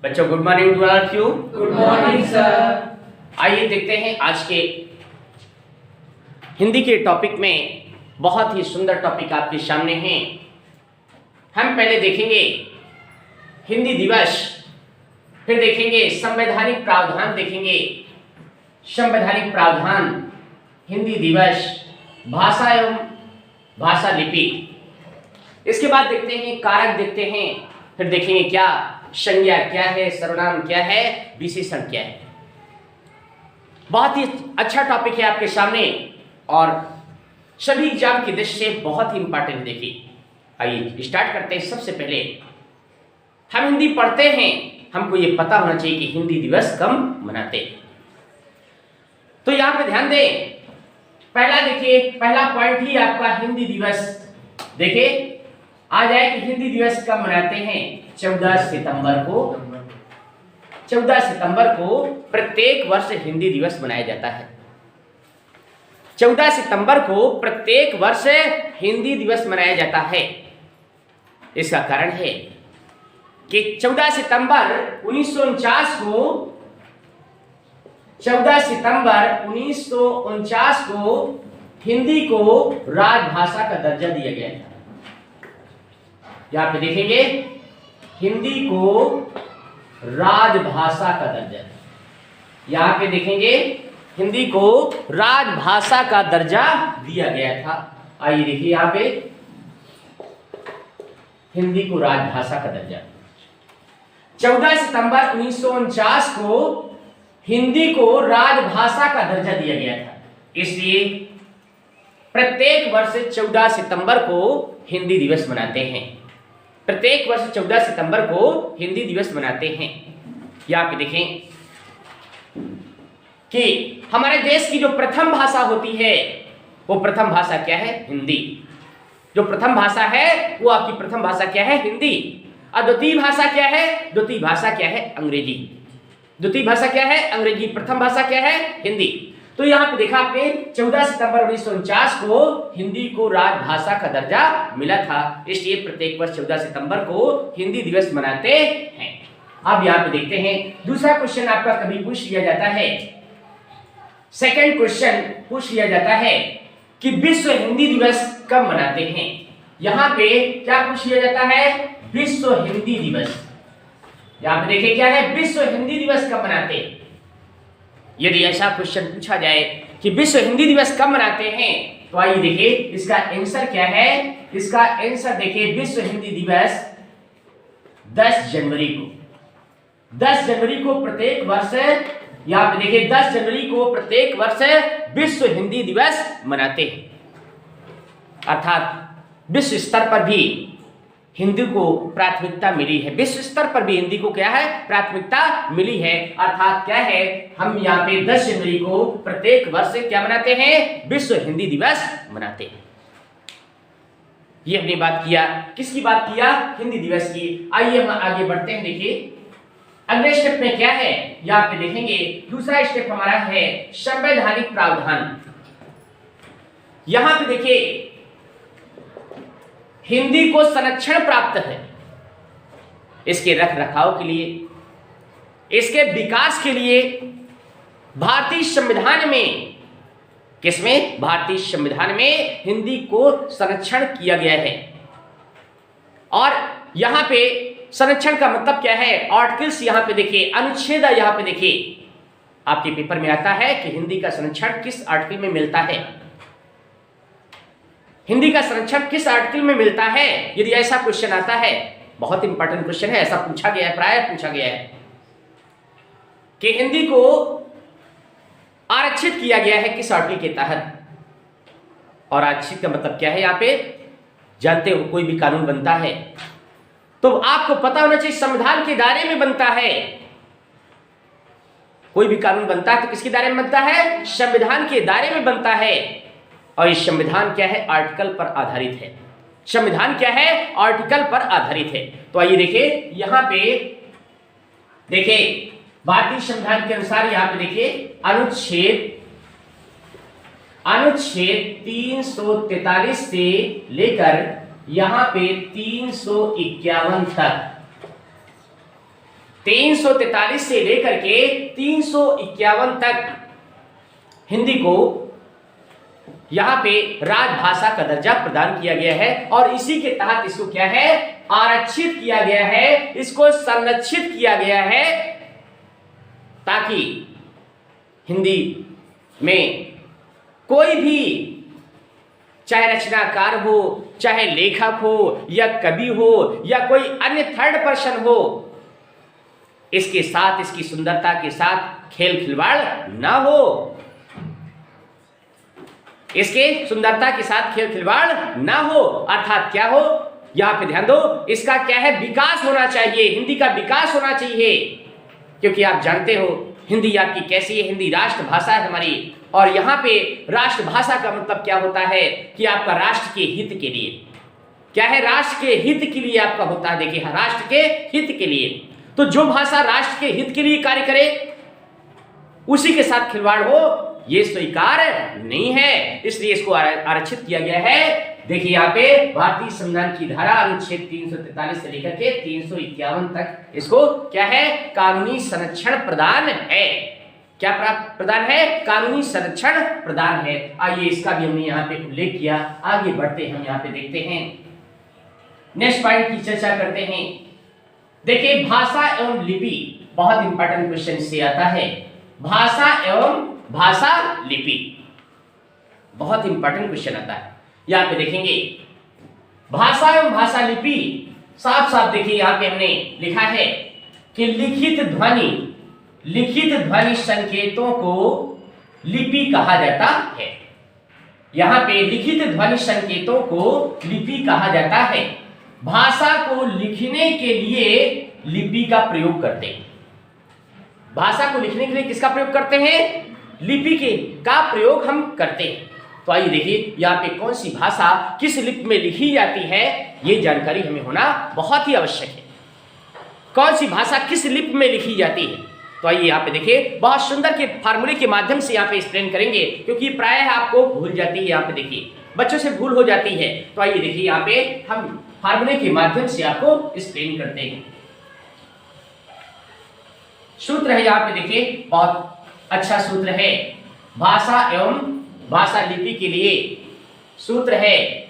बच्चों good morning to all of you. Good morning sir. आइए देखते हैं आज के हिंदी के टॉपिक में। बहुत ही सुंदर टॉपिक आपके सामने है। हम पहले देखेंगे हिंदी दिवस, फिर देखेंगे संवैधानिक प्रावधान, देखेंगे संवैधानिक प्रावधान, हिंदी दिवस, भाषा एवं भाषा लिपि। इसके बाद देखते हैं कारक, देखते हैं, फिर देखेंगे क्या संज्ञा क्या है, सर्वनाम क्या है, विशेषण क्या है। बहुत ही अच्छा टॉपिक है आपके सामने और सभी एग्जाम की दृष्टि से बहुत ही इंपॉर्टेंट। देखिए आइए स्टार्ट करते हैं। सबसे पहले हम हिंदी पढ़ते हैं, हमको ये पता होना चाहिए कि हिंदी दिवस कब मनाते हैं। तो यहां पे ध्यान दें, पहला देखिए, पहला पॉइंट ही आपका हिंदी दिवस। देखिए आ जाए कि हिंदी दिवस कब मनाते हैं। 14 सितंबर को, 14 सितंबर को प्रत्येक वर्ष हिंदी दिवस मनाया जाता है। 14 सितंबर को प्रत्येक वर्ष हिंदी दिवस मनाया जाता है। इसका कारण है कि 14 सितंबर 1949 को, 14 सितंबर 1949 को हिंदी को राजभाषा का दर्जा दिया गया था। यहां पे देखेंगे हिंदी को राजभाषा का दर्जा, यहां पे देखेंगे हिंदी को राजभाषा का दर्जा दिया गया था। आइए देखिए यहां पे हिंदी को राजभाषा का दर्जा 14 सितंबर 1949 को हिंदी को राजभाषा का दर्जा दिया गया था। इसलिए प्रत्येक वर्ष 14 सितंबर को हिंदी दिवस मनाते हैं। प्रत्येक वर्ष 14 सितंबर को हिंदी दिवस मनाते हैं। यहाँ पे देखें कि हमारे देश की जो प्रथम भाषा होती है वो प्रथम भाषा क्या है? हिंदी। जो प्रथम भाषा है वो आपकी प्रथम भाषा क्या है? हिंदी। और द्वितीय भाषा क्या है? द्वितीय भाषा क्या है? अंग्रेजी। द्वितीय भाषा क्या है? अंग्रेजी। प्रथम भाषा क्या है? हिंदी। तो यहाँ पे देखा आपने 14 सितंबर 1949 को हिंदी को राजभाषा का दर्जा मिला था। इसलिए प्रत्येक वर्ष 14 सितंबर को हिंदी दिवस मनाते हैं। अब यहाँ पे देखते हैं दूसरा क्वेश्चन आपका कभी पूछ लिया जाता है। सेकंड क्वेश्चन पूछ लिया जाता है कि विश्व हिंदी दिवस कब मनाते हैं। यहाँ पे क्या पूछ लिया जाता है? विश्व हिंदी दिवस। यहाँ पे देखिए क्या है? विश्व हिंदी दिवस कब मनाते हैं। यदि ऐसा क्वेश्चन पूछा जाए कि विश्व हिंदी दिवस कब मनाते हैं, तो आइए देखिए इसका आंसर क्या है। इसका आंसर देखिए, विश्व हिंदी दिवस 10 जनवरी को, 10 जनवरी को प्रत्येक वर्ष, यहाँ पे देखिए 10 जनवरी को प्रत्येक वर्ष विश्व हिंदी दिवस मनाते हैं। अर्थात विश्व स्तर पर भी हिंदी को प्राथमिकता मिली है। विश्व स्तर पर भी हिंदी को क्या है? प्राथमिकता मिली है। अर्थात क्या है, हम यहाँ पे 10 जनवरी को प्रत्येक वर्ष क्या मनाते हैं? विश्व हिंदी दिवस मनाते हैं। ये हमने बात किया, किसकी बात किया? हिंदी दिवस की। आइए हम आगे बढ़ते हैं। देखिए अगले स्टेप में क्या है, यहाँ पे देखेंगे दूसरा स्टेप हमारा है संवैधानिक प्रावधान। यहाँ पे देखिए हिंदी को संरक्षण प्राप्त है, इसके रख रखाव के लिए, इसके विकास के लिए भारतीय संविधान में, किसमें? भारतीय संविधान में हिंदी को संरक्षण किया गया है। और यहां पे संरक्षण का मतलब क्या है? आर्टिकल्स यहां पे देखिए, अनुच्छेद यहां पे देखिए, आपके पेपर में आता है कि हिंदी का संरक्षण किस आर्टिकल में मिलता है। हिंदी का संरक्षण किस आर्टिकल में मिलता है? यदि ऐसा क्वेश्चन आता है, बहुत इंपॉर्टेंट क्वेश्चन है, ऐसा पूछा गया है, प्राय पूछा गया है कि हिंदी को आरक्षित किया गया है किस आर्टिकल के तहत। और आरक्षित का मतलब क्या है? यहाँ पे जानते हो, कोई भी कानून बनता है तो आपको पता होना चाहिए संविधान के दायरे में बनता है। कोई भी कानून बनता है तो किसके दायरे में बनता है? संविधान के दायरे में बनता है। और ये संविधान क्या है? आर्टिकल पर आधारित है। संविधान क्या है? आर्टिकल पर आधारित है। तो आइए देखिए यहां पे देखिए भारतीय संविधान के अनुसार यहां पे देखिए अनुच्छेद 343 से लेकर यहां पे 351 तक 343 से लेकर के 351 तक हिंदी को यहां पे राजभाषा का दर्जा प्रदान किया गया है और इसी के तहत इसको क्या है, आरक्षित किया गया है, इसको संरक्षित किया गया है, ताकि हिंदी में कोई भी चाहे रचनाकार हो, चाहे लेखक हो या कवि हो या कोई अन्य थर्ड पर्सन हो, इसके साथ, इसकी सुंदरता के साथ खेल खिलवाड़ ना हो, इसके सुंदरता के साथ खेल खिलवाड़ ना हो। अर्थात क्या हो, यहां पे ध्यान दो, इसका क्या है, विकास होना चाहिए, हिंदी का विकास होना चाहिए, क्योंकि आप जानते हो हिंदी आपकी कैसी है, हिंदी राष्ट्रभाषा है हमारी, और यहां पे राष्ट्रभाषा का मतलब क्या होता है कि आपका राष्ट्र के हित के लिए, क्या है, राष्ट्र के हित के लिए आपका होता है। देखिए, राष्ट्र के हित के लिए, तो जो भाषा राष्ट्र के हित के लिए कार्य करे उसी के साथ खिलवाड़ हो, ये स्वीकार नहीं है, इसलिए इसको आरक्षित किया गया है। देखिए यहाँ पे भारतीय संविधान की धारा अनुच्छेद 343 से लेकर के 351 तक इसको क्या है, कानूनी संरक्षण प्रदान है। क्या प्रदान है, कानूनी संरक्षण प्रदान है। आइए इसका भी हमने यहाँ पे उल्लेख किया। आगे बढ़ते हम यहाँ पे देखते हैं, नेक्स्ट पॉइंट की चर्चा करते हैं। देखिए, भाषा एवं लिपि, बहुत इंपॉर्टेंट क्वेश्चन से आता है। भाषा एवं भाषा लिपि, बहुत इंपॉर्टेंट क्वेश्चन आता है। यहाँ पे देखेंगे भाषा एवं भाषा लिपि, साफ साफ देखिए यहाँ पे हमने लिखा है कि लिखित ध्वनि संकेतों को लिपि कहा जाता है। यहाँ पे लिखित ध्वनि संकेतों को लिपि कहा जाता है। भाषा को लिखने के लिए लिपि का प्रयोग करते हैं। भाषा को लिखने के लिए किसका प्रयोग करते हैं, लिपि के का प्रयोग हम करते हैं। तो आइए देखिए यहाँ पे कौन सी भाषा किस लिपि में लिखी जाती है, ये जानकारी हमें होना बहुत ही आवश्यक है। कौन सी भाषा किस लिपि में लिखी जाती है, तो आइए यहाँ पे देखिए, बहुत सुंदर के फार्मूले के माध्यम से यहाँ पे एक्सप्लेन करेंगे, क्योंकि प्रायः आपको भूल जाती है। यहाँ पे देखिए बच्चों से भूल हो जाती है, तो आइए देखिए यहाँ पे हम फार्मूले के माध्यम से आपको एक्सप्लेन करते हैं। सूत्र है यहाँ पे देखिए, बहुत अच्छा सूत्र है। भाषा एवं भाषा लिपि के लिए सूत्र है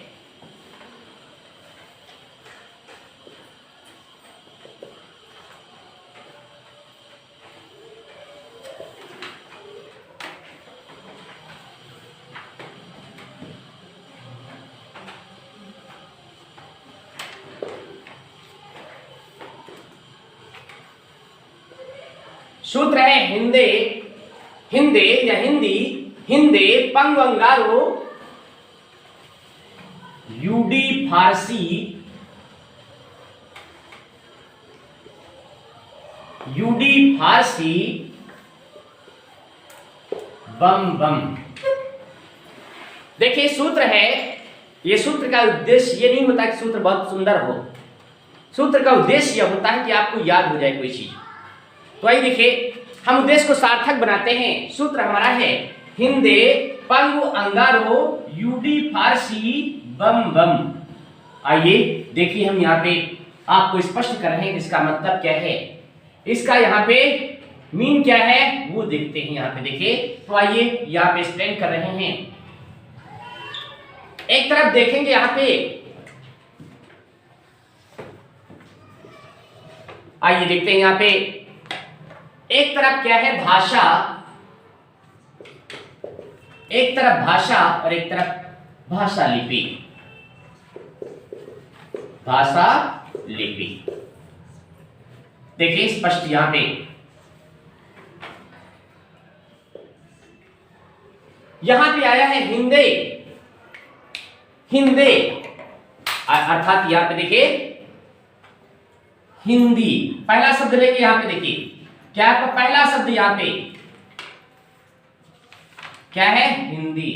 सूत्र है हिंदे पंग अंगारो यूडी फारसी बम बम। देखिए सूत्र है, ये सूत्र का उद्देश्य ये नहीं होता कि सूत्र बहुत सुंदर हो, सूत्र का उद्देश्य यह होता है कि आपको याद हो जाए कोई चीज। तो आइए देखिए, हम उद्देश्य को सार्थक बनाते हैं। सूत्र हमारा है हिंदे पंगु अंगारो यूडी फारसी बम बम। आइए देखिए, हम यहाँ पे आपको स्पष्ट कर रहे हैं इसका मतलब क्या है, इसका यहाँ पे मीन क्या है वो देखते हैं। यहाँ पे देखिए, तो आइए यहाँ पे एक्सप्लेन कर रहे हैं। एक तरफ देखेंगे यहाँ पे, आइए देखते हैं यहाँ पे, एक तरफ क्या है भाषा, एक तरफ भाषा और एक तरफ भाषा लिपि। भाषा लिपि देखिए स्पष्ट यहां पे, यहां पे आया है हिंदे अर्थात यहां पे देखिए हिंदी, पहला शब्द लेके यहां पे देखिए क्या आपका पहला शब्द यहां पे क्या है, हिंदी।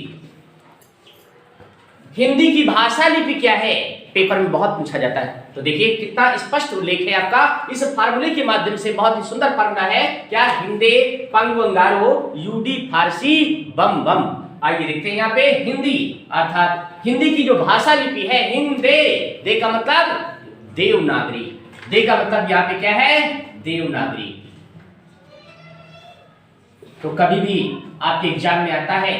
हिंदी की भाषा लिपि क्या है, पेपर में बहुत पूछा जाता है। तो देखिए कितना स्पष्ट उल्लेख है आपका इस फार्मूले के माध्यम से, बहुत ही सुंदर फार्मूला है क्या, हिंदे पंगु अंगारो यूडी फारसी बम बम। आइए देखते हैं यहाँ पे हिंदी अर्थात हिंदी की जो भाषा लिपि है हिंदे, दे का मतलब देवनागरी, दे का मतलब यहाँ पे क्या है? देवनागरी। तो कभी भी आपके एग्जाम में आता है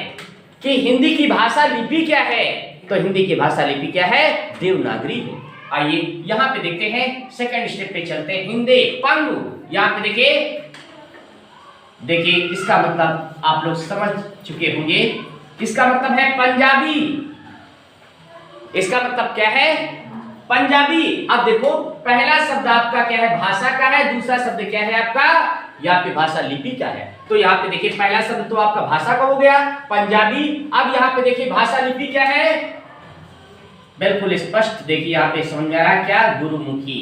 कि हिंदी की भाषा लिपि क्या है, तो हिंदी की भाषा लिपि क्या है? देवनागरी है। आइए यहां पे देखते हैं, सेकंड स्टेप पे चलते हैं। हिंदी पंगु, यहां पे देखिए इसका मतलब आप लोग समझ चुके होंगे। इसका मतलब है पंजाबी। इसका मतलब क्या है? पंजाबी। अब देखो पहला शब्द आपका क्या है? भाषा का है। दूसरा शब्द क्या है आपका? यहाँ पे भाषा लिपि क्या है? तो यहाँ पे देखिए पहला शब्द तो आपका भाषा का हो गया पंजाबी। अब यहाँ पे देखिए भाषा लिपि क्या है? बिल्कुल स्पष्ट देखिए यहाँ पे समझ में आ रहा है क्या? गुरुमुखी।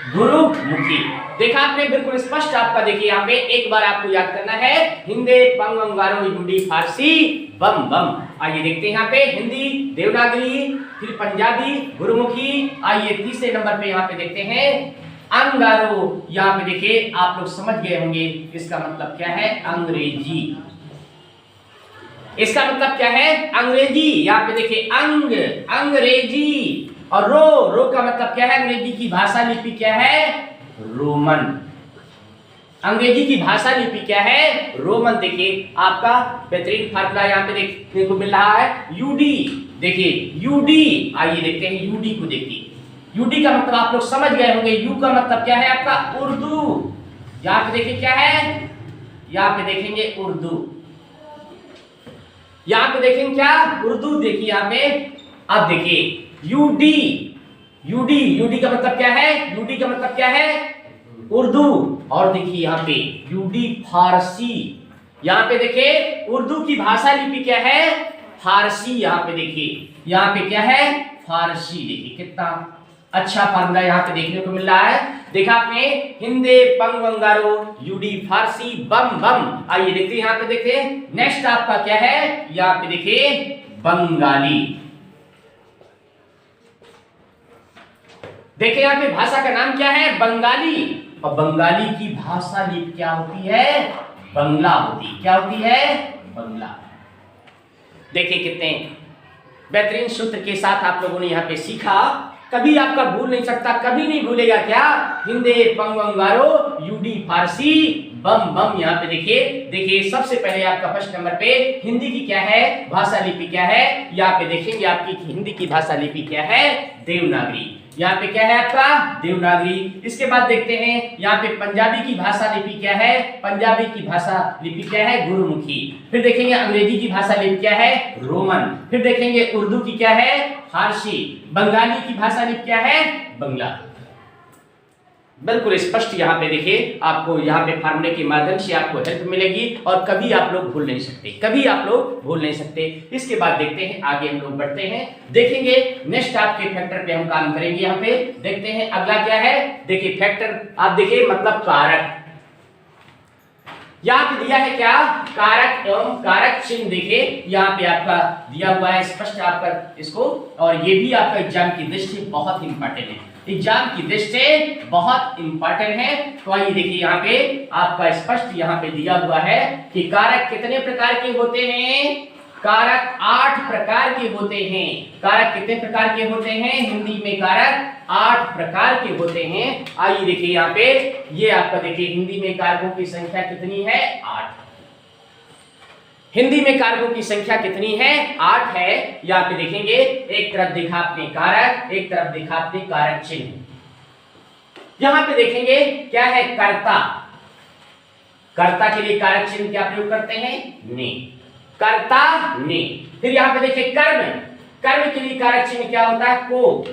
गुरुमुखी देखा आपने, बिल्कुल स्पष्ट आपका। देखिए यहाँ पे एक बार आपको याद करना है, हिंदी पंग अंगारो यूडी फारसी बम बम। आइए देखते हैं यहाँ पे हिंदी, देवनागरी, फिर पंजाबी, गुरुमुखी। आइए तीसरे नंबर पे यहाँ पे देखते हैं अंगारो। यहाँ पे देखिए आप लोग समझ गए होंगे इसका मतलब क्या है? अंग्रेजी। इसका मतलब क्या है? अंग्रेजी। यहाँ पे देखिए अंग, अंग्रेजी। और रो का मतलब क्या है? अंग्रेजी की भाषा लिपि क्या है? रोमन। अंग्रेजी की भाषा लिपि क्या है? रोमन। देखिए आपका बेहतरीन फार्मूला यहाँ पे देखने को मिल रहा है, यूडी। देखिए यूडी, आइए देखते हैं यूडी को। देखिए यूडी का मतलब आप लोग समझ गए होंगे। यू का मतलब क्या है आपका? उर्दू। यहाँ पे देखिए क्या है? यहाँ पे देखेंगे उर्दू। यहाँ पे देखेंगे क्या? उर्दू। देखिए यहाँ पे अब देखिए यूडी, यूडी, यूडी का मतलब क्या है? यूडी का मतलब क्या है? उर्दू। और देखिए यहाँ पे यूडी फारसी। यहाँ पे देखिए उर्दू की भाषा लिपि क्या है? फारसी। यहाँ पे देखिए यहाँ पे क्या है? फारसी। देखिए कितना अच्छा फार्मूला यहाँ पे देखने को मिल रहा है। देखा आपने, हिंदी पंग अंगारो यूडी फारसी बम बम। आइए देखते हैं यहाँ पे। देखिए नेक्स्ट आपका क्या है? यहाँ पे देखिए बंगाली। देखिए यहाँ पे भाषा का नाम क्या है? बंगाली। और बंगाली की भाषा लिपि क्या होती है? बंगला होती। क्या होती है? बंगला। देखिए कितने बेहतरीन सूत्र के साथ आप लोगों ने यहाँ पे सीखा। कभी आपका भूल नहीं सकता, कभी नहीं भूलेगा क्या? हिंदी पंग अंगारो यूडी फारसी बम बम। यहाँ पे देखिए सबसे पहले आपका फर्स्ट नंबर पे हिंदी की क्या है? भाषा लिपि क्या है? यहाँ पे देखेंगे आपकी हिंदी की भाषा लिपि क्या है? देवनागरी। यहाँ पे क्या है आपका? देवनागरी। इसके बाद देखते हैं यहाँ पे पंजाबी की भाषा लिपि क्या है? पंजाबी की भाषा लिपि क्या है? गुरुमुखी। फिर देखेंगे अंग्रेजी की भाषा लिपि क्या है? रोमन। फिर देखेंगे उर्दू की क्या है? फारसी। बंगाली की भाषा लिपि क्या है? बंगला। बिल्कुल स्पष्ट यहाँ पे देखिए आपको यहाँ पे फार्मूले के माध्यम से आपको हेल्प मिलेगी और कभी आप लोग भूल नहीं सकते, कभी आप लोग भूल नहीं सकते। इसके बाद देखते हैं आगे हम लोग बढ़ते हैं, देखेंगे नेक्स्ट आपके फैक्टर पे हम काम करेंगे। यहाँ पे देखते हैं अगला क्या है? देखिए फैक्टर आप देखिए मतलब कारक। यहाँ पे दिया है क्या? कारक एवं कारक चिन्ह। देखिए यहाँ पे आपका दिया हुआ है स्पष्ट आपका इसको, और ये भी आपका एग्जाम की दृष्टि से बहुत इंपॉर्टेंट है। एग्जाम की दृष्टि से बहुत इंपॉर्टेंट है। तो आइए देखिए यहाँ पे आपका स्पष्ट यहाँ पे दिया हुआ है कि कारक कितने प्रकार के होते हैं? कारक 8 प्रकार के होते हैं। कारक कितने प्रकार के होते हैं? हिंदी में कारक 8 प्रकार के होते हैं। आइए देखिए यहाँ पे ये आपका देखिए हिंदी में कारकों की संख्या कितनी है? 8। हिंदी में कारकों की संख्या कितनी है? 8 है। यहाँ पे देखेंगे एक तरफ देखा आपने कारक, एक तरफ देखा आपने कारक चिन्ह। यहाँ पे देखेंगे क्या है? कर्ता। कर्ता के लिए कारक चिन्ह क्या प्रयोग करते हैं? ने। कर्ता ने। फिर यहाँ पे देखिए कर्म, कर्म के लिए कारक चिन्ह क्या होता है? को।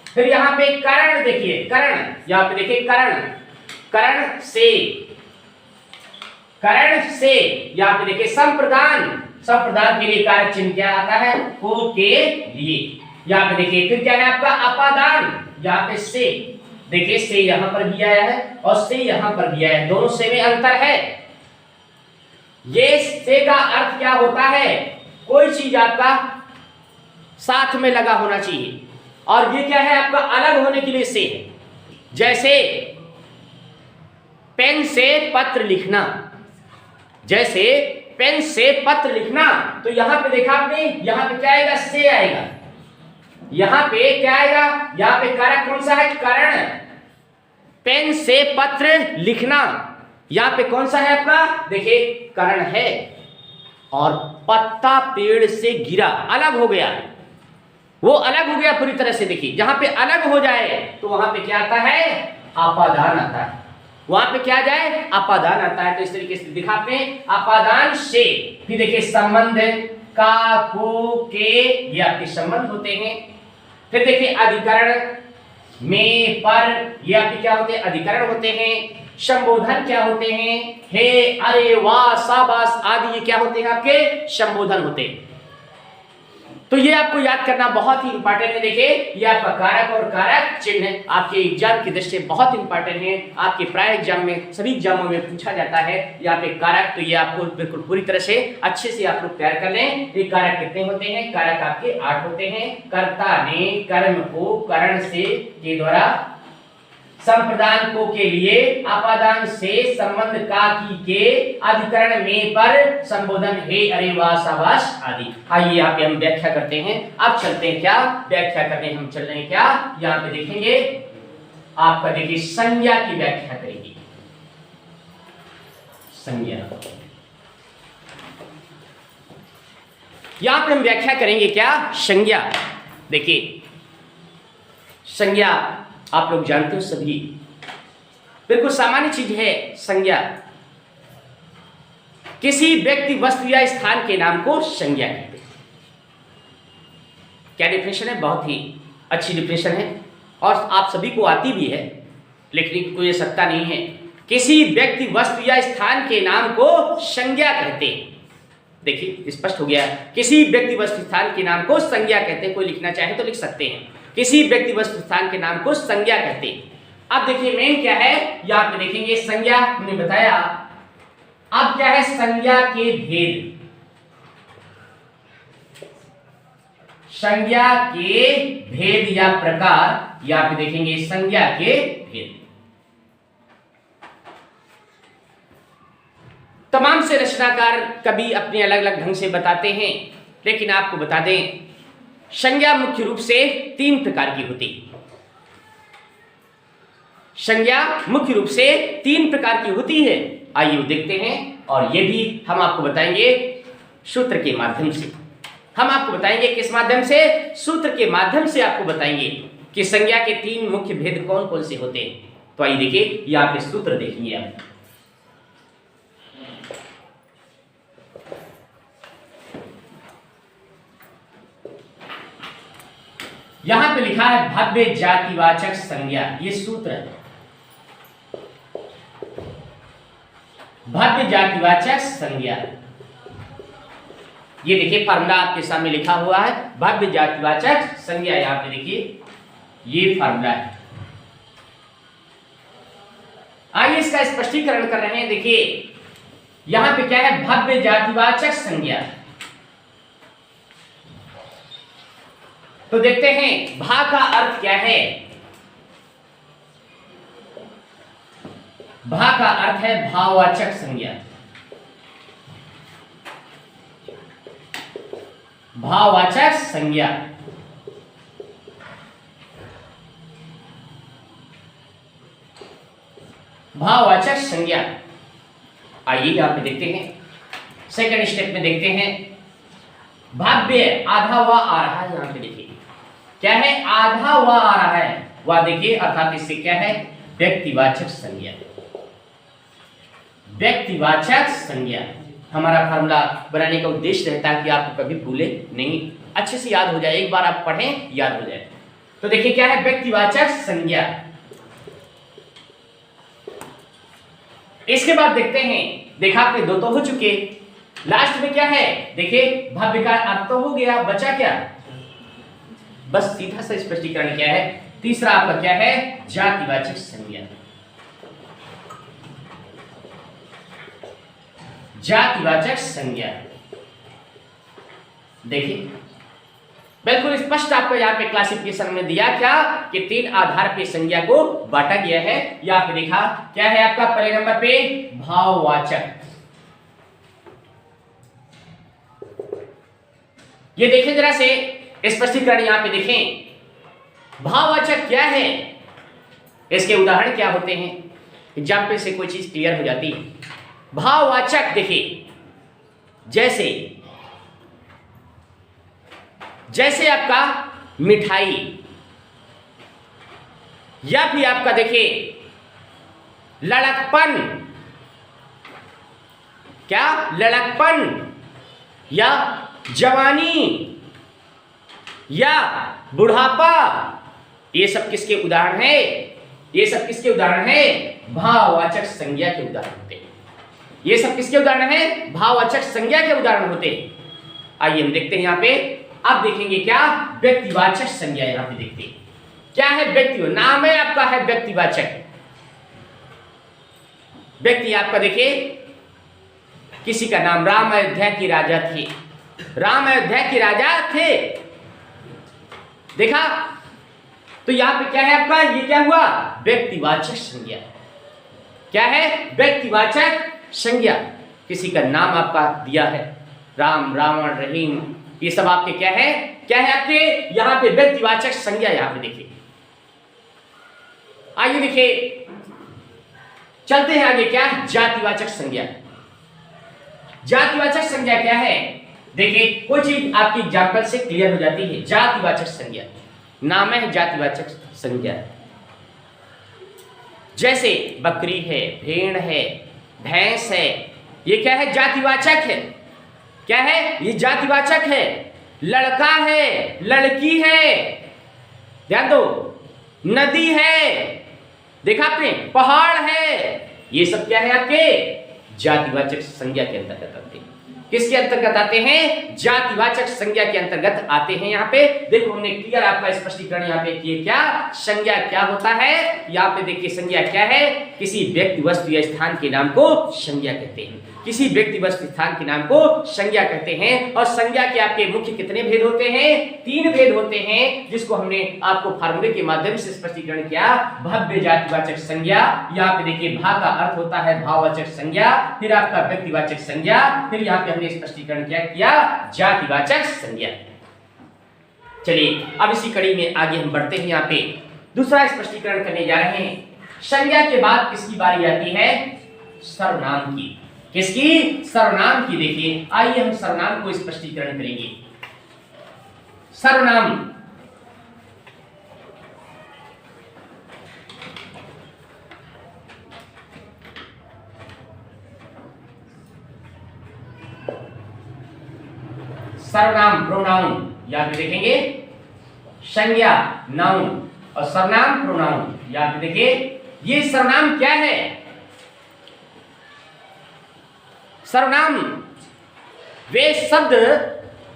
फिर यहाँ पे करण, देखिए करण, यहाँ पे देखिए करण, करण से, करण से। यहाँ पे देखिए संप्रदान, संप्रदान के लिए कारक चिन्ह क्या आता है? को के लिए। यहाँ पे देखिए फिर क्या है आपका? अपादान, यहाँ पे से, देखिए से यहाँ पर भी आया है और से यहाँ पर भी आया है, दोनों से में अंतर है। ये से का अर्थ क्या होता है? कोई चीज आपका साथ में लगा होना चाहिए, और ये क्या है आपका? अलग होने के लिए से है। जैसे पेन से पत्र लिखना, जैसे पेन से पत्र लिखना, तो यहां पे देखा आपने, यहां पे क्या आएगा? से आएगा। यहां पे क्या आएगा, यहां पे कारक कौन सा है, कर्ण। पेन से पत्र लिखना, यहां पे कौन सा है आपका, देखिए कर्ण है। और पत्ता पेड़ से गिरा, अलग हो गया, वो अलग हो गया पूरी तरह से। देखिए जहां पे अलग हो जाए तो वहां पे क्या आता है, अपादान आता है। वहां पे क्या आ जाए, अपादान आता है। तो इस तरीके से दिखाते हैं, अपादान से। फिर देखिए संबंध, का, को, के, ये आपके संबंध होते हैं। फिर देखिए अधिकरण, में, पर, ये आपके क्या होते हैं, अधिकरण होते हैं। संबोधन क्या होते हैं, हे, अरे, वाह, शाबाश आदि, ये क्या होते हैं आपके संबोधन होते हैं। तो ये आपको याद करना बहुत ही इंपॉर्टेंट है। देखिए ये आपका कारक और कारक चिन्ह आपके एग्जाम की दृष्टि से बहुत इंपॉर्टेंट है। आपके प्राय एग्जाम में, सभी एग्जामों में पूछा जाता है। यहाँ पे कारक, तो ये आपको बिल्कुल पूरी तरह से अच्छे से आप लोग तैयार कर लें। ये कारक कितने होते हैं, कारक आपके 8 होते हैं। कर्ता ने कर्म को करण से के द्वारा, संप्रदान को के लिए, अपादान से, संबंध का की के, अधिकरण में, पर, संबोधन हे, अरे, वाह, शाबाश आदि। आइए यहाँ पे हम व्याख्या करते हैं। अब चलते हैं क्या, व्याख्या करने हम चल रहे हैं क्या, यहाँ पे देखेंगे आपका, देखिए संज्ञा की व्याख्या करेंगे। संज्ञा, यहाँ पे हम व्याख्या करेंगे क्या, संज्ञा। देखिए संज्ञा आप लोग जानते हो सभी, बिल्कुल सामान्य चीज है संज्ञा। किसी व्यक्ति, वस्तु या स्थान के नाम को संज्ञा कहते हैं। क्या डिफिनेशन है, बहुत ही अच्छी डिफिनेशन है और आप सभी को आती भी है, लेकिन कोई सत्ता नहीं है। किसी व्यक्ति, वस्तु या स्थान के नाम को संज्ञा कहते हैं। देखिए स्पष्ट हो गया, किसी व्यक्ति, वस्तु, स्थान के नाम को संज्ञा कहते हैं। कोई लिखना चाहे तो लिख सकते हैं, किसी व्यक्ति, वस्तु, स्थान के नाम को संज्ञा कहते हैं। अब देखिए मेन क्या है, यहां पे देखेंगे संज्ञा, हमने बताया। अब क्या है, संज्ञा के भेद, संज्ञा के भेद या प्रकार, यहां पे देखेंगे संज्ञा के भेद। तमाम से रचनाकार कवि अपने अलग अलग ढंग से बताते हैं, लेकिन आपको बता दें संज्ञा मुख्य रूप से 3 प्रकार की होती है। संज्ञा मुख्य रूप से 3 प्रकार की होती है। आइए देखते हैं, और ये भी हम आपको बताएंगे सूत्र के माध्यम से। हम आपको बताएंगे किस माध्यम से, सूत्र के माध्यम से आपको बताएंगे कि संज्ञा के 3 मुख्य भेद कौन कौन से होते हैं। तो आइए देखिए, ये आपके सूत्र देखेंगे आप। यहां पे लिखा है भव्य जातिवाचक संज्ञा, ये सूत्र है। भव्य जातिवाचक संज्ञा, ये देखिए फार्मूला आपके सामने लिखा हुआ है, भव्य जातिवाचक संज्ञा। यहां पे देखिए ये फार्मूला है। आइए इसका स्पष्टीकरण कर रहे हैं। देखिए यहां पे क्या है, भव्य जातिवाचक संज्ञा। तो देखते हैं भा का अर्थ क्या है। भा का अर्थ है भाववाचक संज्ञा। भाववाचक संज्ञा, भाववाचक संज्ञा। आइए यहां पे देखते हैं, सेकंड स्टेप में देखते हैं। भव्य, आधा व आ रहा है, यहां पे देखिए क्या है, आधा व आ रहा है। वह देखिए अर्थात इससे क्या है, व्यक्तिवाचक संज्ञा। व्यक्तिवाचक संज्ञा हमारा फार्मूला बनाने का उद्देश्य रहता है कि आपको कभी भूले नहीं, अच्छे से याद हो जाए, एक बार आप पढ़ें याद हो जाए। तो देखिए क्या है, व्यक्तिवाचक संज्ञा। इसके बाद देखते हैं, देखा आपने 2 तो हो चुके, लास्ट में क्या है, देखिए भव्य का अर्थ तो हो गया, बचा क्या, बस सीधा सा स्पष्टीकरण क्या है। तीसरा आपका क्या है, जातिवाचक संज्ञा। जातिवाचक संज्ञा देखिए बिल्कुल स्पष्ट आपको यहाँ पे क्लासिफिकेशन में दिया क्या कि 3 आधार पे संज्ञा को बांटा गया है। यहाँ पे देखा क्या है आपका, पहले नंबर पे भाववाचक। ये देखिए जरा से, स्पष्टीकरण यहां पे देखें। भाववाचक क्या है, इसके उदाहरण क्या होते हैं, एग्जाम्पल से कोई चीज क्लियर हो जाती है। भाववाचक देखिए, जैसे आपका मिठाई, या फिर आपका देखिए लड़कपन, क्या लड़कपन, या जवानी, या बुढ़ापा, ये सब किसके उदाहरण है? ये सब किसके उदाहरण है? भाववाचक संज्ञा के उदाहरण होते हैं। ये सब किसके उदाहरण है? भाववाचक संज्ञा के उदाहरण होते हैं। आइए हम देखते हैं यहां पे, अब देखेंगे क्या व्यक्तिवाचक संज्ञा। यहां पे देखते हैं क्या है व्यक्ति, नाम है आपका है व्यक्तिवाचक। व्यक्ति आपका देखिए, किसी का नाम राम अयोध्या के राजा थे, राम अयोध्या के राजा थे, देखा, तो यहां पे क्या है आपका, ये क्या हुआ? व्यक्तिवाचक संज्ञा। क्या है? व्यक्तिवाचक संज्ञा। किसी का नाम आपका दिया है, राम, रावण, रहीम, ये सब आपके क्या है? क्या है आपके यहां पे व्यक्तिवाचक संज्ञा। यहां पे देखिए, आइए देखिए, चलते हैं आगे। क्या? जातिवाचक संज्ञा। जातिवाचक संज्ञा क्या है? देखिए, कोई चीज आपकी एग्जाम्पल से क्लियर हो जाती है। जातिवाचक संज्ञा, नाम है जातिवाचक संज्ञा। जैसे बकरी है, भेड़ है, भैंस है, ये क्या है? जातिवाचक है। क्या है? ये जातिवाचक है। लड़का है, लड़की है, ध्यान दो, नदी है, देखा आपने, पहाड़ है, ये सब क्या है आपके? जातिवाचक संज्ञा के अंतर्गत आते हैं। किसके अंतर्गत आते हैं? जातिवाचक संज्ञा के अंतर्गत आते हैं। यहाँ पे देखो, हमने क्लियर आपका स्पष्टीकरण यहाँ पे किए। क्या संज्ञा क्या होता है? यहाँ पे देखिए, संज्ञा क्या है? किसी व्यक्ति, वस्तु या स्थान के नाम को संज्ञा कहते हैं। किसी व्यक्ति, वस्तु, स्थान के नाम को संज्ञा कहते हैं। और संज्ञा के आपके मुख्य कितने भेद होते हैं? 3 भेद होते हैं, जिसको हमने आपको फार्मूले के माध्यम से स्पष्टीकरण किया। भव्य जातिवाचक संज्ञा, यहाँ पे देखिए भा का अर्थ होता है भाववाचक संज्ञा, फिर आपका व्यक्तिवाचक संज्ञा, फिर यहाँ पे हमने स्पष्टीकरण क्या किया? जातिवाचक संज्ञा। चलिए अब इसी कड़ी में आगे हम बढ़ते हैं। यहाँ पे दूसरा स्पष्टीकरण करने जा रहे हैं। संज्ञा के बाद किसकी बारी आती है? सर्वनाम की। किसकी? सर्वनाम की। देखिए, आइए हम सर्वनाम को स्पष्टीकरण करेंगे। सर्वनाम, सर्वनाम प्रोनाउन, यहां पे देखेंगे संज्ञा नाउन और सर्वनाम प्रोनाउन। यहां पे देखिए, ये सर्वनाम क्या है? सर्वनाम वे शब्द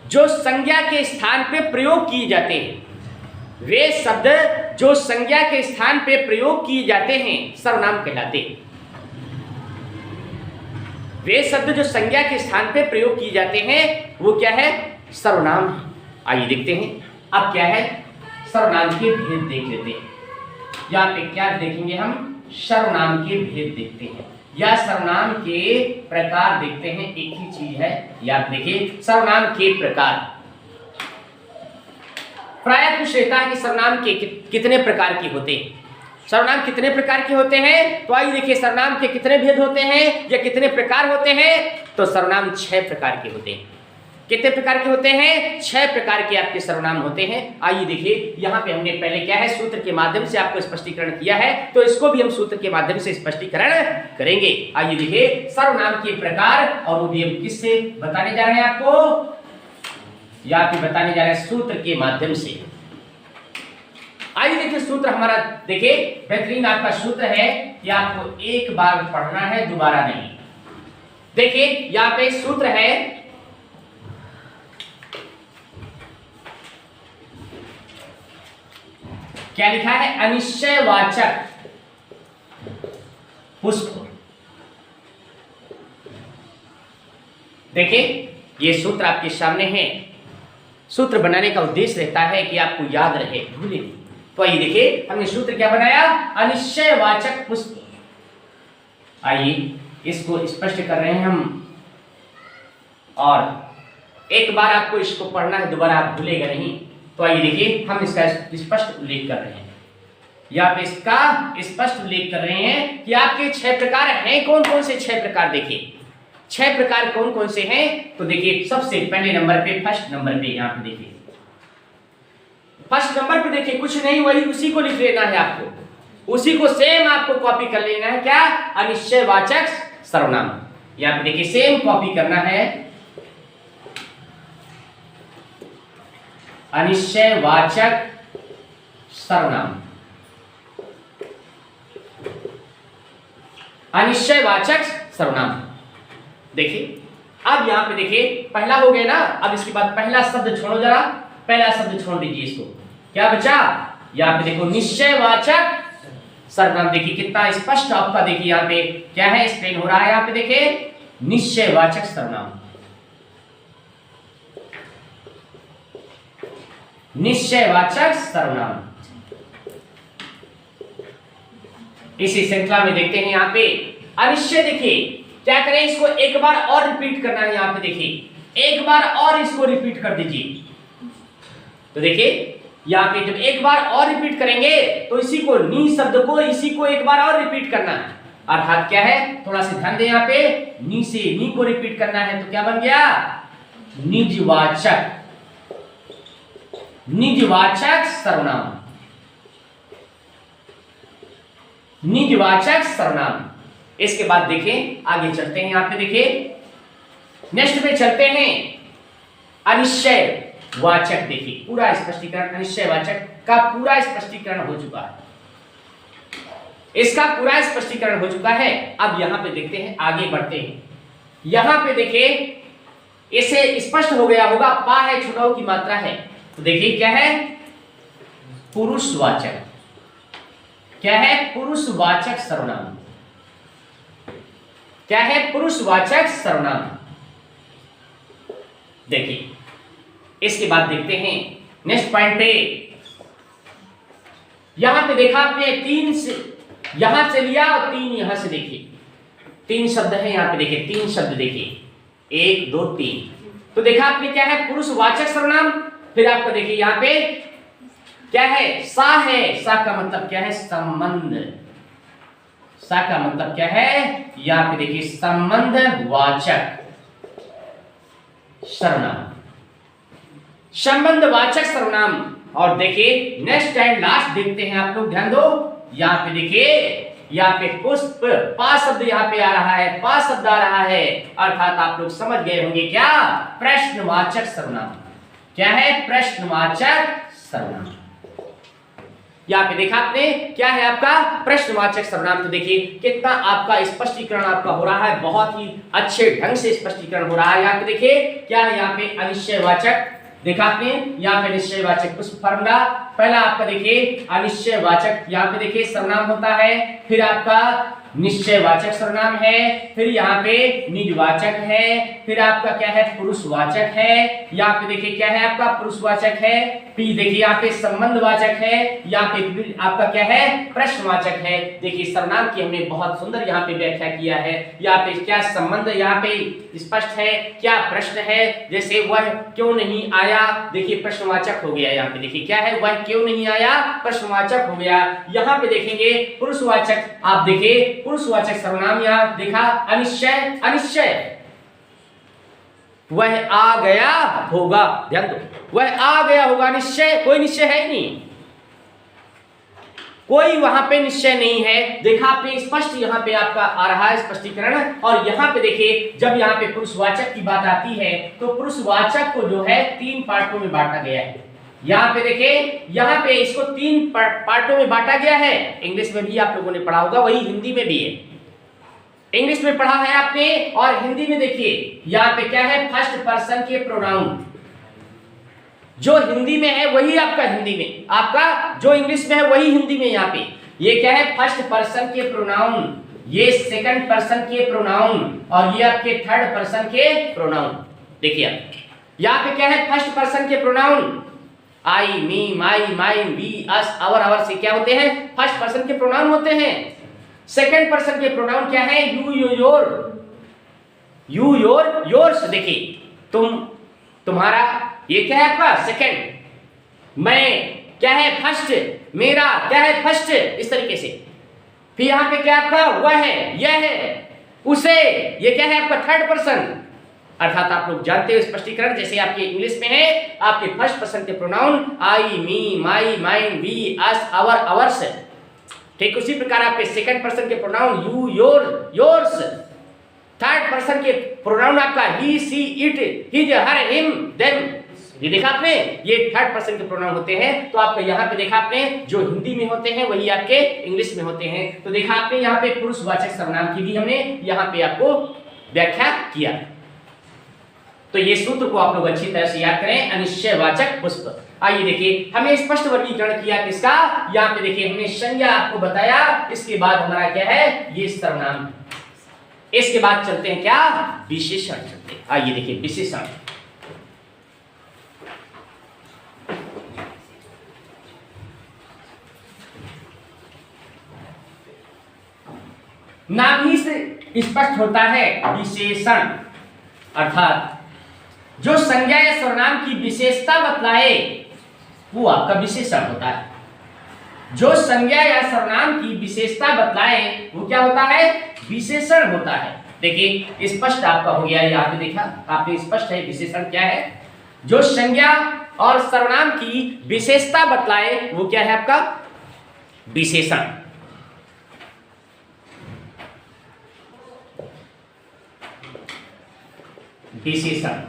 जो संज्ञा के स्थान पे प्रयोग किए जाते हैं। वे शब्द जो संज्ञा के स्थान पे प्रयोग किए जाते हैं सर्वनाम कहलाते हैं। वे शब्द जो संज्ञा के स्थान पे प्रयोग किए जाते हैं वो क्या है? सर्वनाम। आइए देखते हैं अब क्या है, सर्वनाम के भेद देख लेते हैं। यहाँ पे क्या देखेंगे हम? सर्वनाम के भेद देखते हैं या सर्वनाम के प्रकार देखते हैं। एक ही चीज है, याद देखिए, सर्वनाम के प्रकार। प्रायः पूछ लेता है कि सर्वनाम के कितने प्रकार के होते हैं, सर्वनाम कितने प्रकार के होते हैं? तो आइए देखिए, सर्वनाम के कितने भेद होते हैं या कितने प्रकार होते हैं? तो सर्वनाम 6 प्रकार के होते हैं। कितने प्रकार के होते हैं? 6 प्रकार के आपके सर्वनाम होते हैं। आइए देखिए, यहाँ पे हमने पहले क्या है, सूत्र के माध्यम से आपको स्पष्टीकरण किया है, तो इसको भी हम सूत्र के माध्यम से स्पष्टीकरण करेंगे। आइए देखिए, सर्वनाम के प्रकार, और वो भी हम किससे बताने जा रहे हैं आपको? यहाँ पे बताने जा रहे हैं सूत्र के माध्यम से। आइए देखिए, सूत्र हमारा देखिए बेहतरीन आपका सूत्र है कि आपको एक बार पढ़ना है, दोबारा नहीं। देखिए यहाँ पे सूत्र है, क्या लिखा है? अनिश्चयवाचक पुष्प। देखिए ये सूत्र आपके सामने है। सूत्र बनाने का उद्देश्य रहता है कि आपको याद रहे, भूले नहीं। तो आइए देखिए, हमने सूत्र क्या बनाया? अनिश्चयवाचक पुष्प। आइए इसको स्पष्ट कर रहे हैं हम, और एक बार आपको इसको पढ़ना है, दोबारा आप भूलेगा नहीं। तो आइए देखिए हम इसका स्पष्ट उल्लेख कर रहे हैं, यहाँ पे इसका स्पष्ट उल्लेख कर रहे हैं कि आपके 6 प्रकार हैं। कौन कौन से 6 प्रकार? देखिए 6 प्रकार कौन कौन से हैं, तो देखिए सबसे पहले नंबर पे, फर्स्ट नंबर पे, यहाँ पे देखिए फर्स्ट नंबर पे देखिए, कुछ नहीं वही उसी को लिख लेना है आपको, उसी को सेम आपको कॉपी कर लेना है। क्या? अनिश्चयवाचक सर्वनाम। यहाँ पे देखिए सेम कॉपी करना है, अनिश्चयवाचक सर्वनाम, अनिश्चयवाचक सर्वनाम। देखिए अब यहाँ पे देखिए पहला हो गया ना, अब इसके बाद पहला शब्द छोड़ो, जरा पहला शब्द छोड़ दीजिए इसको, क्या बचा? यहाँ पे देखो निश्चयवाचक सर्वनाम। देखिए कितना स्पष्ट आपका, देखिए यहाँ पे क्या है, एक्सप्लेन हो रहा है। यहाँ पे देखिए निश्चयवाचक सर्वनाम, निश्चयवाचक सर्वनाम। इसी श्रृंखला में देखते हैं यहाँ पे अनिश्चय। देखिए क्या करें, इसको एक बार और रिपीट करना है। यहाँ पे देखिए एक बार और इसको रिपीट कर दीजिए। तो देखिए यहाँ पे जब एक बार और रिपीट करेंगे तो इसी को, नी शब्द को, इसी को एक बार और रिपीट करना है। अर्थात क्या है, थोड़ा सा ध्यान दें, यहाँ पे नी से नी को रिपीट करना है। तो क्या बन गया? निजवाचक, निजवाचक सर्वनाम, निजवाचक सर्वनाम। इसके बाद देखें आगे चलते हैं, यहाँ पे देखिए नेक्स्ट पे चलते हैं, अनिश्चय वाचक। देखिए पूरा स्पष्टीकरण, अनिश्चयवाचक का पूरा स्पष्टीकरण हो चुका है, इसका पूरा स्पष्टीकरण हो चुका है। अब यहाँ पे देखते हैं, आगे बढ़ते हैं। यहाँ पे देखिए इसे स्पष्ट हो गया होगा, पा है, छोटाओं की मात्रा है। तो देखिए क्या है, पुरुषवाचक। क्या है? पुरुषवाचक सर्वनाम। क्या है? पुरुषवाचक सर्वनाम। देखिए इसके बाद देखते हैं नेक्स्ट पॉइंट पे। यहां पे देखा आपने 3 से, यहां से लिया और 3 यहां से। देखिए 3 शब्द है यहाँ पे, देखिए 3 शब्द, देखिए 1 2 3। तो देखा आपने क्या है, पुरुषवाचक सर्वनाम। फिर आपको देखिए यहाँ पे क्या है, सा है। सा का मतलब क्या है? संबंध। सा का मतलब क्या है? यहाँ पे देखिए संबंधवाचक सर्वनाम, संबंधवाचक सर्वनाम। और देखिए नेक्स्ट एंड लास्ट देखते हैं, आप लोग ध्यान दो। यहाँ पे देखिए, यहाँ पे पुष्प, पा शब्द यहाँ पे आ रहा है, पा शब्द आ रहा है, अर्थात आप लोग समझ गए होंगे क्या, प्रश्नवाचक सर्वनाम। क्या है? प्रश्नवाचक सर्वनाम। यहाँ पे देखा आपने क्या है आपका प्रश्नवाचक सर्वनाम। तो देखिए कितना आपका स्पष्टीकरण आपका हो रहा है, बहुत ही अच्छे ढंग से स्पष्टीकरण हो रहा है। यहाँ पे देखिए क्या है, यहाँ पे अनिश्चयवाचक देखा आपने, यहाँ पे निश्चयवाचक पुष्प फॉर्मूला। पहला आपका देखिए अनिश्चयवाचक, यहाँ पे देखिए सर्वनाम होता है, फिर आपका निश्चयवाचक सर्वनाम है, फिर यहाँ पे निजवाचक है, फिर आपका क्या है, पुरुषवाचक है। यहाँ पे देखिए क्या है आपका पुरुषवाचक है, फिर देखिए यहाँ पे संबंधवाचक है, यहाँ पे आपका क्या है, प्रश्नवाचक है। देखिए सर्वनाम की हमने बहुत सुंदर यहाँ पे व्याख्या किया है। यहाँ पे क्या संबंध यहाँ पे स्पष्ट है, क्या प्रश्न है, जैसे वह क्यों नहीं आया, देखिए प्रश्नवाचक हो गया। यहाँ पे देखिए क्या है, वह क्यों नहीं आया, प्रश्नवाचक हो गया। यहाँ पे देखेंगे पुरुषवाचक, आप देखिए पुरुषवाचक सर्वनाम यहाँ देखा अनिश्चय, अनिश्चय वह आ गया होगा, ध्यान दो, वह आ गया होगा। निश्चय, कोई निश्चय है ही नहीं, कोई वहां पे निश्चय नहीं है। देखा आपने स्पष्ट यहाँ पे आपका आ रहा है स्पष्टीकरण। और यहाँ पे देखिए जब यहाँ पे पुरुषवाचक की बात आती है तो पुरुषवाचक को जो है 3 पार्टों में बांटा गया है। यहाँ पे देखिए, यहाँ पे इसको 3 पार्टों में बांटा गया है। इंग्लिश में भी आप लोगों ने पढ़ा होगा, वही हिंदी में भी है। इंग्लिश में पढ़ा है आपने, और हिंदी में देखिए यहाँ पे क्या है, फर्स्ट पर्सन के प्रोनाउन। जो हिंदी में है वही आपका हिंदी में, आपका जो इंग्लिश में है वही हिंदी में। यहाँ पे ये क्या है, फर्स्ट पर्सन के प्रोनाउन, ये सेकंड पर्सन के प्रोनाउन, और ये आपके थर्ड पर्सन के प्रोनाउन। देखिए यहाँ पे क्या है, फर्स्ट पर्सन के pronoun I, me, my, mine, we, us, our, our से क्या होते हैं, फर्स्ट पर्सन के प्रोनाउन होते हैं। सेकंड पर्सन के प्रोनाउन क्या है, you, your, you, your, yours. देखिए तुम, तुम्हारा, ये क्या है आपका सेकंड। मैं क्या है फर्स्ट, मेरा क्या है फर्स्ट, इस तरीके से। फिर यहां पे क्या आपका वह है, यह है, उसे, ये क्या है आपका थर्ड पर्सन, अर्थात आप लोग जानते हो स्पष्टीकरण जैसे आपके इंग्लिश में है, आपके फर्स्ट पर्सन के pronoun I, me, my, mine, we, us, our, ours. ठीक उसी प्रकार आपके सेकंड पर्सन के pronoun you, your, yours. Third person के प्रोनाउन आपका he, she, it, his, her, him, them. ये देखा आपने, ये थर्ड पर्सन के प्रोनाउन होते हैं। तो आपको यहाँ पे देखा आपने जो हिंदी में होते हैं वही आपके इंग्लिश में होते हैं। तो देखा आपने यहाँ पे पुरुषवाचक सर्वनाम की भी हमने यहाँ पे आपको व्याख्या किया। तो ये सूत्र को आप लोग अच्छी तरह से याद करें, अनिश्चयवाचक पुष्प। आइए देखिए, हमने स्पष्ट वर्गीकरण किया किसका, यहाँ पे देखिए हमने संज्ञा आपको बताया, इसके बाद हमारा क्या है ये सर्वनाम। इसके बाद चलते हैं क्या, विशेषण चलते हैं। आइए देखिए विशेषण। नाम ही से स्पष्ट होता है विशेषण, अर्थात जो संज्ञा या सर्वनाम की विशेषता बतलाए वो आपका विशेषण होता है। जो संज्ञा या सर्वनाम की विशेषता बतलाए वो क्या होता है, विशेषण होता है। देखिए स्पष्ट आपका हो गया, यहाँ पे देखा आपने स्पष्ट है विशेषण क्या है, जो संज्ञा और सर्वनाम की विशेषता बतलाए वो क्या है आपका विशेषण। विशेषण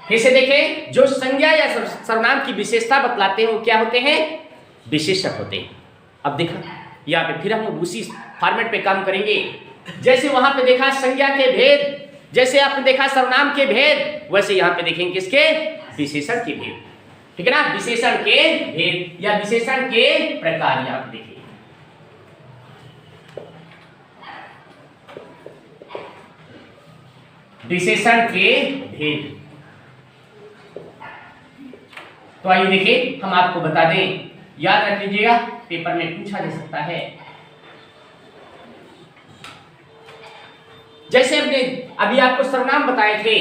फिर से देखें, जो संज्ञा या सर्वनाम की विशेषता बतलाते हैं वो क्या होते हैं, विशेषण होते हैं। अब देखा यहाँ पे फिर हम उसी फॉर्मेट पे काम करेंगे, जैसे वहां पे देखा संज्ञा के भेद, जैसे आपने देखा सर्वनाम के भेद, वैसे यहाँ पे देखेंगे किसके, विशेषण के भेद। ठीक है ना, विशेषण के भेद या विशेषण के प्रकार यहाँ पे देखिए। विशेषण के भेद, तो आइए देखिए हम आपको बता दें, याद रख लीजिएगा पेपर में पूछा जा सकता है। जैसे हमने अभी आपको सर्वनाम बताए थे,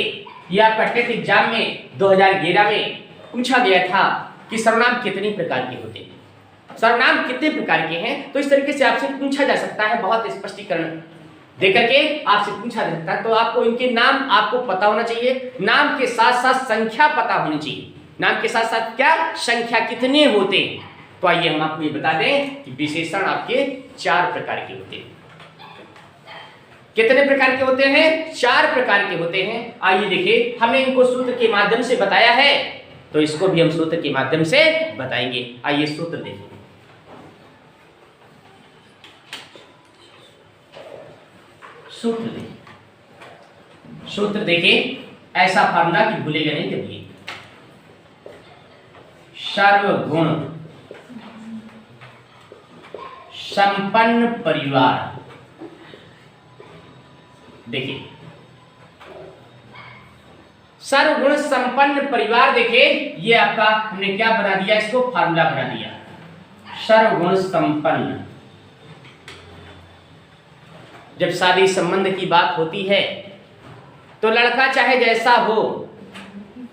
ये आपका टेट एग्जाम में 2011 में पूछा गया था कि सर्वनाम कितने प्रकार के होते हैं, सर्वनाम कितने प्रकार के हैं। तो इस तरीके से आपसे पूछा जा सकता है, बहुत स्पष्टीकरण देकर के आपसे पूछा जा सकता है। तो आपको इनके नाम आपको पता होना चाहिए, नाम के साथ साथ संख्या पता होनी चाहिए, नाम के साथ साथ क्या संख्या कितने होते हैं। तो आइए हम आपको ये बता दें कि विशेषण आपके 4 प्रकार के होते हैं। कितने प्रकार के होते हैं, 4 प्रकार के होते हैं। आइए देखिए, हमने इनको सूत्र के माध्यम से बताया है, तो इसको भी हम सूत्र के माध्यम से बताएंगे। आइए सूत्र देखिए, सूत्र देखिए, ऐसा फार्मूला कि भूलेगा नहीं कभी। सर्वगुण संपन्न परिवार, देखिए सर्वगुण संपन्न परिवार, देखिए ये आपका हमने क्या बना दिया, इसको फार्मूला बना दिया। सर्वगुण संपन्न, जब शादी संबंध की बात होती है तो लड़का चाहे जैसा हो,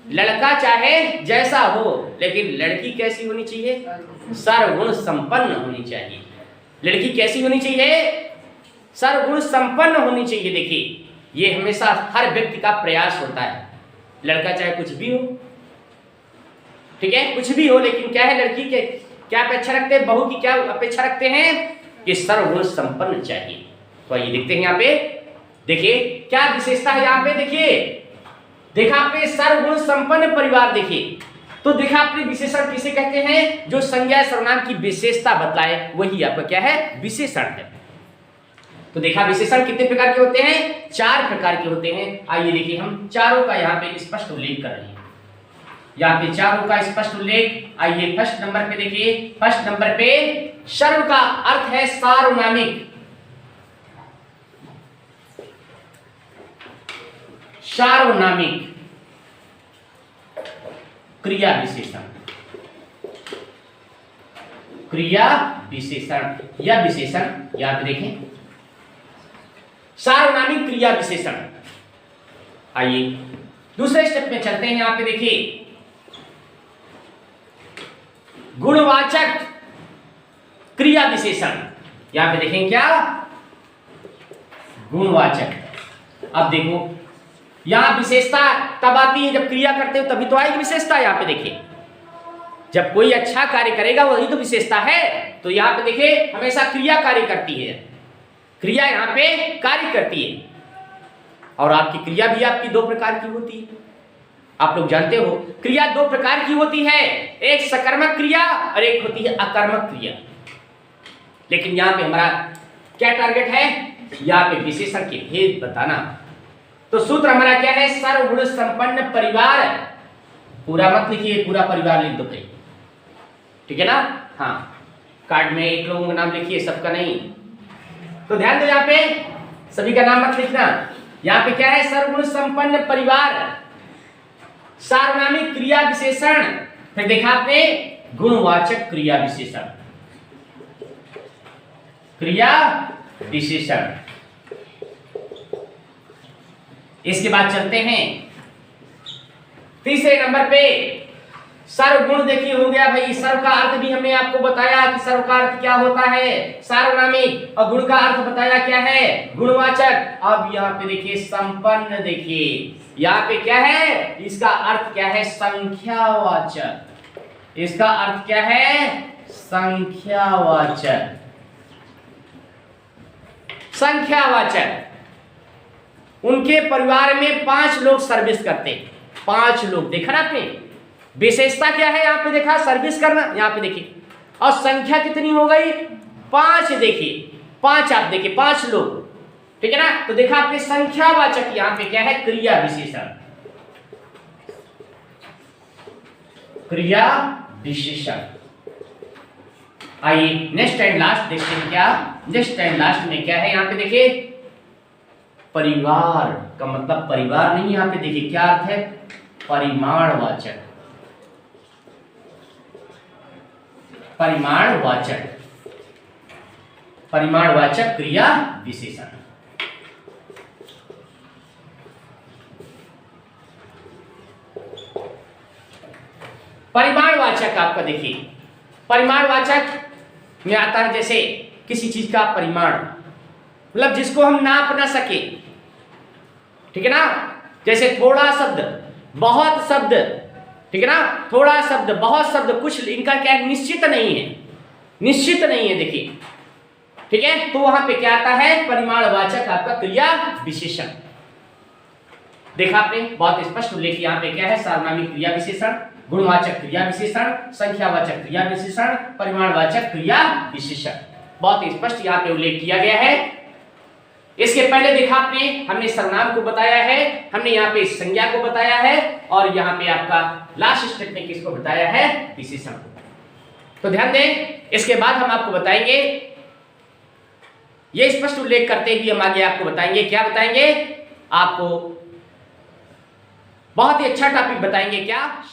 लड़का चाहे जैसा हो, लेकिन लड़की कैसी होनी चाहिए, सर्वगुण संपन्न होनी चाहिए। लड़की कैसी होनी चाहिए, सर्वगुण संपन्न होनी चाहिए। देखिए ये हमेशा हर व्यक्ति का प्रयास होता है, लड़का चाहे कुछ भी हो, ठीक है कुछ भी हो, लेकिन क्या है लड़की के क्या अपेक्षा रखते हैं, बहू की क्या अपेक्षा रखते हैं कि सर्वगुण संपन्न चाहिए। तो ये देखते हैं यहाँ पे, देखिए क्या विशेषता है यहाँ पे, देखिए देखा आपने सर्वगुण संपन्न परिवार। देखिए तो देखा आपने विशेषण किसे कहते हैं, जो संज्ञा सर्वनाम की विशेषता बतलाए वही आपका क्या है, विशेषण है। तो देखा विशेषण कितने प्रकार के होते हैं, 4 प्रकार के होते हैं। आइए देखिए हम चारों का यहाँ पे स्पष्ट उल्लेख कर रहे हैं, यहाँ पे चारों का स्पष्ट उल्लेख। आइए फर्स्ट नंबर पे देखिए, फर्स्ट नंबर पे सर्व का अर्थ है सार्वनामिक, सार्वनामिक क्रिया विशेषण, क्रिया विशेषण या विशेषण, याद देखें सार्वनामिक क्रिया विशेषण। आइए दूसरे स्टेप में चलते हैं। यहाँ पे देखिए गुणवाचक क्रिया विशेषण। यहाँ पे देखें क्या, गुणवाचक। अब देखो यहां विशेषता तब आती है जब क्रिया करते हो, तभी तो आएगी विशेषता। यहाँ पे देखिए जब कोई अच्छा कार्य करेगा वही तो विशेषता है। तो यहाँ पे देखिए हमेशा क्रिया कार्य करती है, क्रिया यहाँ पे कार्य करती है। और आपकी क्रिया भी आपकी दो प्रकार की होती है। आप लोग जानते हो क्रिया दो प्रकार की होती है, एक सकर्मक क्रिया और एक होती है अकर्मक क्रिया। लेकिन यहाँ पे हमारा क्या टारगेट है, यहाँ पे विशेषण के भेद बताना। तो सूत्र हमारा क्या है, सर्वगुण संपन्न परिवार। पूरा मत लिखिए, पूरा परिवार लिख दो भाई, ठीक है ना। हाँ, कार्ड में एक लोगों का नाम लिखिए, सबका नहीं। तो ध्यान दो, यहाँ पे सभी का नाम मत लिखना। यहाँ पे क्या है, सर्वगुण संपन्न परिवार, सार्वनामिक क्रिया विशेषण। फिर देखा आपने गुणवाचक क्रिया विशेषण, क्रिया विशेषण। इसके बाद चलते हैं तीसरे नंबर पे, सर्वगुण। देखिए हो गया भाई, सर्व का अर्थ भी हमने आपको बताया कि सर्व का अर्थ क्या होता है, सार्वनामिक। और गुण का अर्थ बताया क्या है, गुणवाचक। अब यहाँ पे देखिए संपन्न, देखिए यहाँ पे क्या है, इसका अर्थ क्या है, संख्यावाचक। इसका अर्थ क्या है, संख्यावाचक। संख्यावाचक। उनके परिवार में 5 लोग सर्विस करते हैं, 5 लोग। देखा ना आपने, विशेषता क्या है, यहाँ पे देखा सर्विस करना, यहाँ पे देखिए। और संख्या कितनी हो गई, 5। देखिए 5, आप देखिए 5 लोग, ठीक है ना। तो देखा आपने संख्यावाचक, यहाँ पे क्या है, क्रिया विशेषण, क्रिया विशेषण। आइए नेक्स्ट एंड लास्ट देखते हैं क्या, नेक्स्ट एंड लास्ट में क्या है। यहाँ पे देखिए परिवार का मतलब परिवार नहीं, यहाँ पे देखिए क्या अर्थ है, परिमाणवाचक। परिमाणवाचक, परिमाणवाचक क्रिया विशेषण। परिमाणवाचक आपका देखिए, परिमाणवाचक में आता है जैसे किसी चीज का परिमाण, मतलब जिसको हम नाप ना सके, ठीक है ना। जैसे थोड़ा शब्द, बहुत शब्द, ठीक है ना। थोड़ा शब्द, बहुत शब्द, कुछ इनका क्या है, निश्चित नहीं है, निश्चित नहीं है। देखिए ठीक है, तो वहां पे क्या आता है, परिमाणवाचक आपका क्रिया विशेषण। देखा आपने, बहुत स्पष्ट उल्लेख यहाँ पे क्या है, सार्वनामिक क्रिया विशेषण, गुणवाचक क्रिया विशेषण, संख्यावाचक क्रिया विशेषण, परिमाणवाचक क्रिया विशेषण। बहुत स्पष्ट यहाँ पे उल्लेख किया गया है। इसके पहले देखा आपने, हमने सर्वनाम को बताया है, हमने यहाँ पे संज्ञा को बताया है, और यहाँ पे आपका लास्ट स्टेप में किसको बताया है, विशेषण को। तो ध्यान दें, इसके बाद हम आपको बताएंगे, ये स्पष्ट उल्लेख करते हुए हम आगे आपको बताएंगे, क्या बताएंगे, आपको बहुत ही अच्छा टॉपिक बताएंगे, क्या